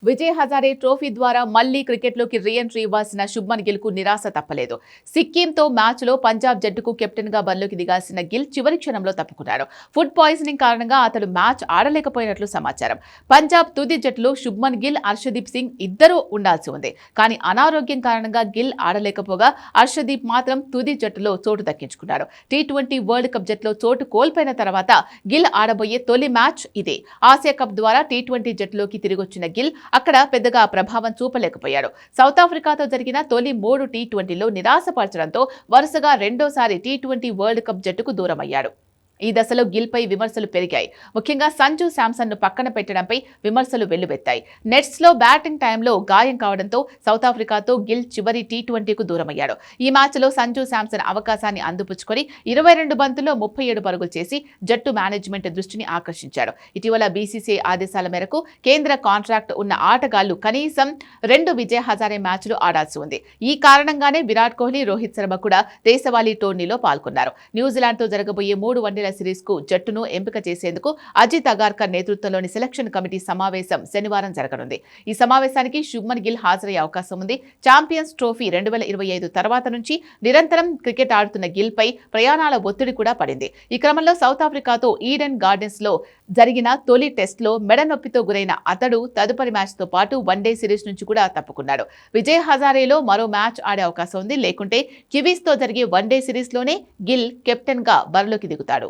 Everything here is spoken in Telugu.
విజయ్ హజారే ట్రోఫీ ద్వారా మళ్లీ క్రికెట్లోకి రీ-ఎంట్రీ ఇవ్వాల్సిన శుభ్మన్ గిల్ కు నిరాశ తప్పలేదు. సిక్కింతో మ్యాచ్లో పంజాబ్ జట్టుకు కెప్టెన్ గా బరిలోకి దిగాల్సిన గిల్ చివరి క్షణంలో తప్పుకున్నాడు. ఫుడ్ పాయిజనింగ్ కారణంగా అతడు మ్యాచ్ ఆడలేకపోయినట్లు సమాచారం. పంజాబ్ తుది జట్టులో శుభ్మన్ గిల్, హర్షదీప్ సింగ్ ఇద్దరూ ఉండాల్సి ఉంది. కానీ అనారోగ్యం కారణంగా గిల్ ఆడలేకపోగా హర్షదీప్ మాత్రం తుది జట్టులో చోటు దక్కించుకున్నాడు. టీ20 వరల్డ్ కప్ జట్టులో చోటు కోల్పోయిన తర్వాత గిల్ ఆడబోయే తొలి మ్యాచ్ ఇదే. ఆసియా కప్ ద్వారా టీ20 జట్టులోకి తిరిగొచ్చిన గిల్ అక్కడ పెద్దగా ప్రభావం చూపలేకపోయాడు. సౌత్ ఆఫ్రికాతో జరిగిన తొలి 3 టీ20లో నిరాశపరచడంతో వరుసగా రెండోసారి టీ20 వరల్డ్ కప్ జట్టుకు దూరమయ్యాడు. ఈ దశలో గిల్ పై విమర్శలు పెరిగాయి. ముఖ్యంగా సంజు శాంసన్ ను పక్కన పెట్టడంపై విమర్శలు వెల్లువెత్తాయి. నెట్స్ లో బ్యాటింగ్ టైంలో గాయం కావడంతో సౌత్ ఆఫ్రికాతో గిల్ చివరి టీ20కు దూరమయ్యాడు. ఈ మ్యాచ్లో సంజు శాంసన్ అవకాశాన్ని అందిపుచ్చుకొని 22 బంతుల్లో 37 పరుగులు చేసి జట్టు మేనేజ్మెంట్ దృష్టిని ఆకర్షించాడు. ఇటీవల బీసీసీఐ ఆదేశాల మేరకు కేంద్ర కాంట్రాక్ట్ ఉన్న ఆటగాళ్లు కనీసం 2 విజయ్ హజారే మ్యాచ్లు ఆడాల్సి ఉంది. ఈ కారణంగానే విరాట్ కోహ్లీ, రోహిత్ శర్మ కూడా దేశవాళీ టోర్నీలో పాల్గొన్నారు. న్యూజిలాండ్తో జరగబోయే 3 వన్డేల సిరీస్ కు జట్టును ఎంపిక చేసేందుకు అజిత్ అగార్కర్ నేతృత్వంలోని సెలక్షన్ కమిటీ సమావేశం శనివారం జరగనుంది. ఈ సమావేశానికి శుభ్మన్ గిల్ హాజరయ్యే అవకాశం ఉంది. ఛాంపియన్స్ ట్రోఫీ 2025 తర్వాత నుంచి నిరంతరం క్రికెట్ ఆడుతున్న గిల్ పై ప్రయాణాల ఒత్తిడి కూడా పడింది. ఈ క్రమంలో సౌత్ ఆఫ్రికాతో ఈడెన్ గార్డెన్స్ లో జరిగిన తొలి టెస్ట్ లో మెడ నొప్పితో గురైన అతడు తదుపరి మ్యాచ్ తో పాటు వన్డే సిరీస్ నుంచి కూడా తప్పుకున్నాడు. విజయ్ హజారేలో మరో మ్యాచ్ ఆడే అవకాశం ఉంది. లేకుంటే కివీస్ తో జరిగే వన్డే సిరీస్ లోనే గిల్ కెప్టెన్ గా బరిలోకి దిగుతాడు.